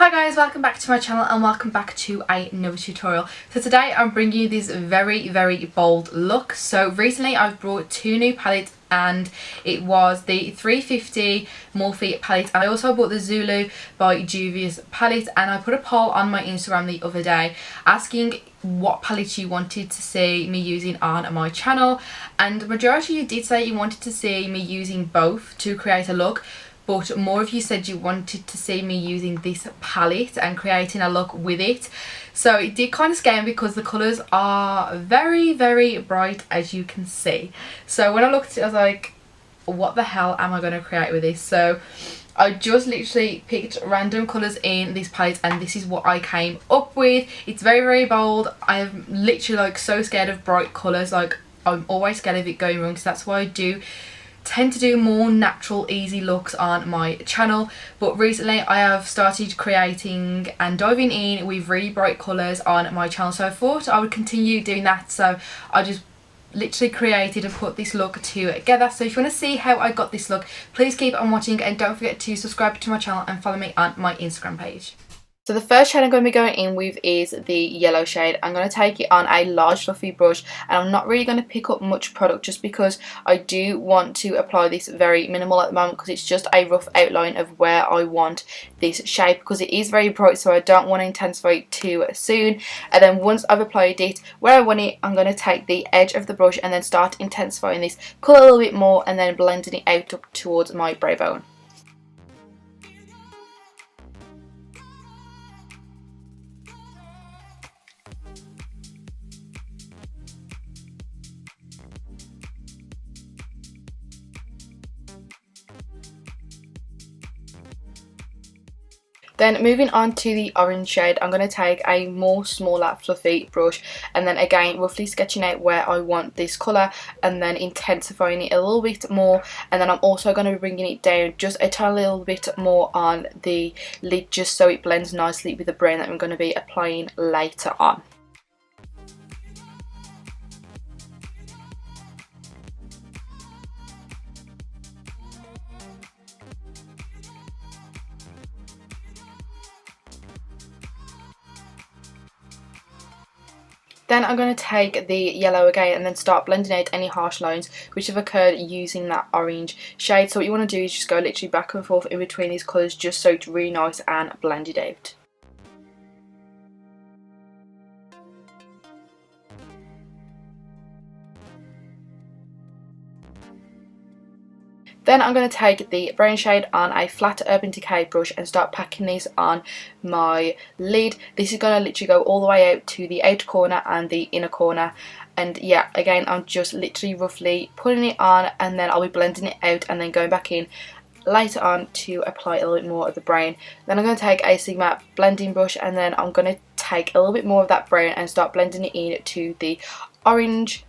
Hi guys, welcome back to my channel and welcome back to another tutorial. So today I'm bringing you this very bold look. So recently I've brought two new palettes, and it was the 350 Morphe palette, and I also bought the Zulu by JUVIAS palette, and I put a poll on my Instagram the other day asking what palette you wanted to see me using on my channel, and the majority of you did say you wanted to see me using both to create a look. But more of you said you wanted to see me using this palette and creating a look with it. So it did kind of scare me because the colours are very bright, as you can see. So when I looked at it, I was like, what the hell am I going to create with this? So I just literally picked random colours in this palette and this is what I came up with. It's very bold. I'm literally like so scared of bright colours. Like I'm always scared of it going wrong, so that's why I do tend to do more natural easy looks on my channel. But recently I have started creating and diving in with really bright colours on my channel, so I thought I would continue doing that. So I just literally created and put this look together. So if you want to see how I got this look, please keep on watching and don't forget to subscribe to my channel and follow me on my Instagram page. So the first shade I'm going to be going in with is the yellow shade. I'm going to take it on a large fluffy brush, and I'm not really going to pick up much product just because I do want to apply this very minimal at the moment, because it's just a rough outline of where I want this shape, because it is very bright, so I don't want to intensify it too soon. And then once I've applied it where I want it, I'm going to take the edge of the brush and then start intensifying this colour a little bit more and then blending it out up towards my brow bone. Then moving on to the orange shade, I'm going to take a more smaller fluffy brush and then again roughly sketching out where I want this colour and then intensifying it a little bit more. And then I'm also going to be bringing it down just a tiny little bit more on the lid, just so it blends nicely with the brown that I'm going to be applying later on. Then I'm going to take the yellow again and then start blending out any harsh lines which have occurred using that orange shade. So what you want to do is just go literally back and forth in between these colours just so it's really nice and blended out. Then I'm going to take the brown shade on a flat Urban Decay brush and start packing this on my lid. This is going to literally go all the way out to the outer corner and the inner corner. And yeah, again, I'm just literally roughly putting it on and then I'll be blending it out and then going back in later on to apply a little bit more of the brown. Then I'm going to take a Sigma blending brush and then I'm going to take a little bit more of that brown and start blending it in to the orange.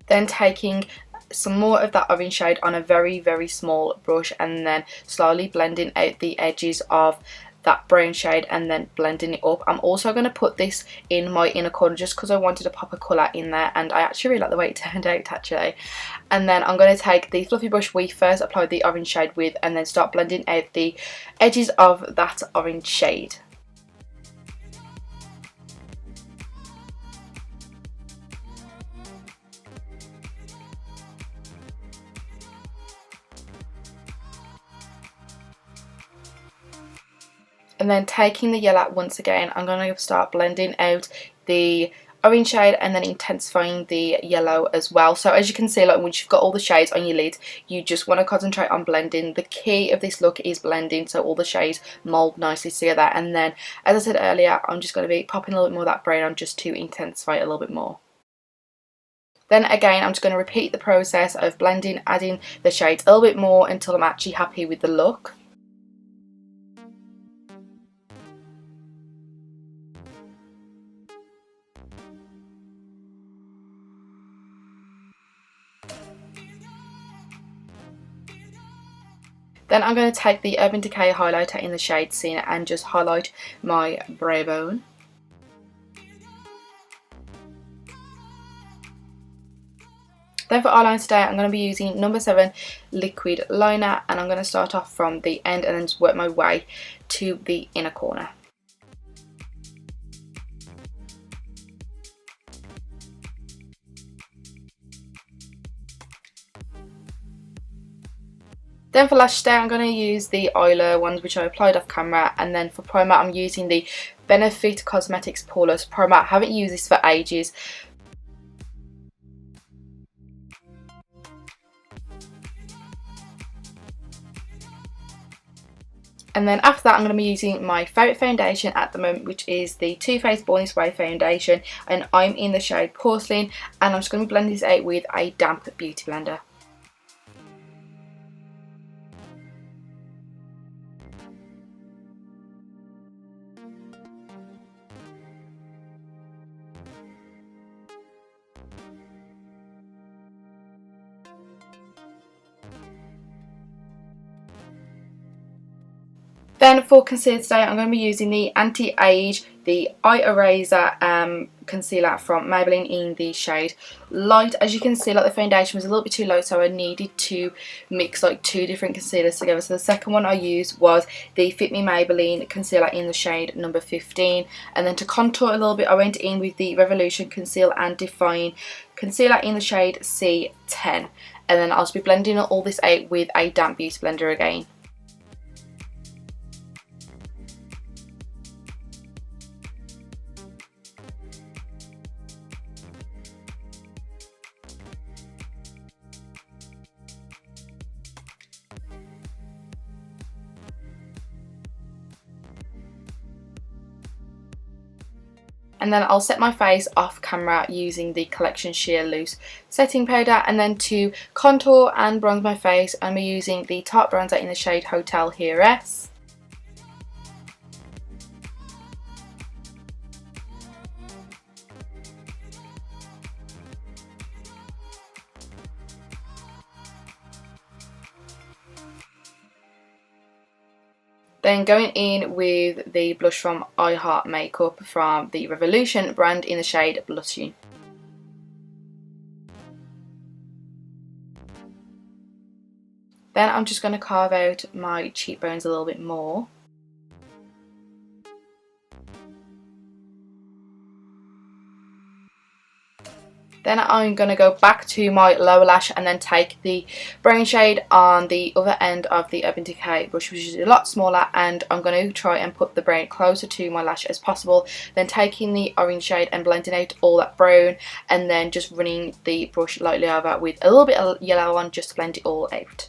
Then taking some more of that orange shade on a very small brush and then slowly blending out the edges of that brown shade and then blending it up. I'm also going to put this in my inner corner just because I wanted to pop a colour in there, and I actually really like the way it turned out actually. And then I'm going to take the fluffy brush we first applied the orange shade with and then start blending out the edges of that orange shade. And then taking the yellow once again, I'm going to start blending out the orange shade and then intensifying the yellow as well. So as you can see, like once you've got all the shades on your lid, you just want to concentrate on blending. The key of this look is blending, so all the shades mould nicely together. And then, as I said earlier, I'm just going to be popping a little bit more of that brown on just to intensify it a little bit more. Then again, I'm just going to repeat the process of blending, adding the shades a little bit more until I'm actually happy with the look. Then I'm going to take the Urban Decay highlighter in the shade Scene and just highlight my brow bone. Then for eyeliner today, I'm going to be using number 7 liquid liner, and I'm going to start off from the end and then just work my way to the inner corner. Then for lash today, I'm going to use the Eylure ones, which I applied off camera, and then for primer, I'm using the Benefit Cosmetics Poreless Primer. I haven't used this for ages. And then after that, I'm going to be using my favourite foundation at the moment, which is the Too Faced Born This Way foundation, and I'm in the shade Porcelain, and I'm just going to blend this out with a damp beauty blender. Then for concealer today, I'm going to be using the Anti-Age, the Eye Eraser concealer from Maybelline in the shade Light. As you can see, like, the foundation was a little bit too low, so I needed to mix like 2 different concealers together. So the second one I used was the Fit Me Maybelline concealer in the shade number 15. And then to contour a little bit, I went in with the Revolution Conceal and Define concealer in the shade C10. And then I'll just be blending all this out with a damp beauty blender again. And then I'll set my face off camera using the Collection Sheer Loose setting powder. And then to contour and bronze my face, I'm using the Tarte bronzer in the shade Hotel Heiress. Then going in with the blush from I Heart Makeup from the Revolution brand in the shade Blushing. Then I'm just going to carve out my cheekbones a little bit more. Then I'm going to go back to my lower lash and then take the brown shade on the other end of the Urban Decay brush, which is a lot smaller, and I'm going to try and put the brown closer to my lash as possible. Then taking the orange shade and blending out all that brown, and then just running the brush lightly over with a little bit of yellow on just to blend it all out.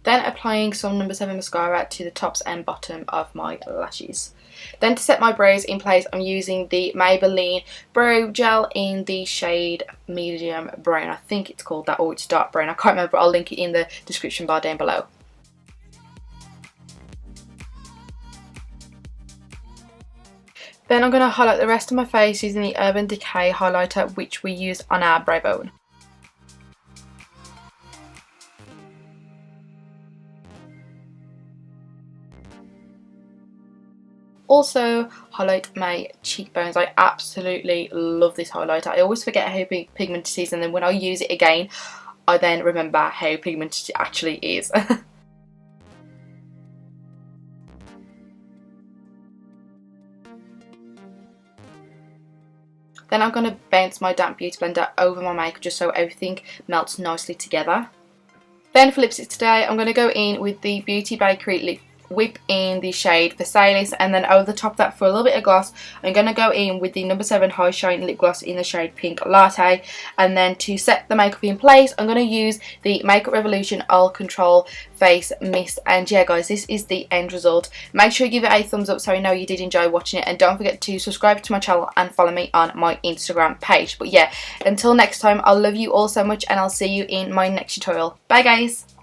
Then applying some number 7 mascara to the tops and bottom of my lashes. Then to set my brows in place, I'm using the Maybelline Brow Gel in the shade Medium Brown. I think it's called that, or it's dark brown. I can't remember, but I'll link it in the description bar down below. Then I'm going to highlight the rest of my face using the Urban Decay highlighter, which we used on our brow bone. Also highlight my cheekbones. I absolutely love this highlighter. I always forget how pigmented it is, and then when I use it again, I then remember how pigmented it actually is. Then I'm going to bounce my damp beauty blender over my makeup just so everything melts nicely together. Then for lipstick today, I'm going to go in with the Beauty Bakerie Lip Whip in the shade Versailles, and then over the top of that, for a little bit of gloss, I'm going to go in with the number 7 High Shine Lip Gloss in the shade Pink Latte. And then to set the makeup in place, I'm going to use the Makeup Revolution All Control Face Mist. And yeah guys, this is the end result. Make sure you give it a thumbs up so I know you did enjoy watching it, and don't forget to subscribe to my channel and follow me on my Instagram page. But yeah, until next time, I'll love you all so much, and I'll see you in my next tutorial. Bye guys!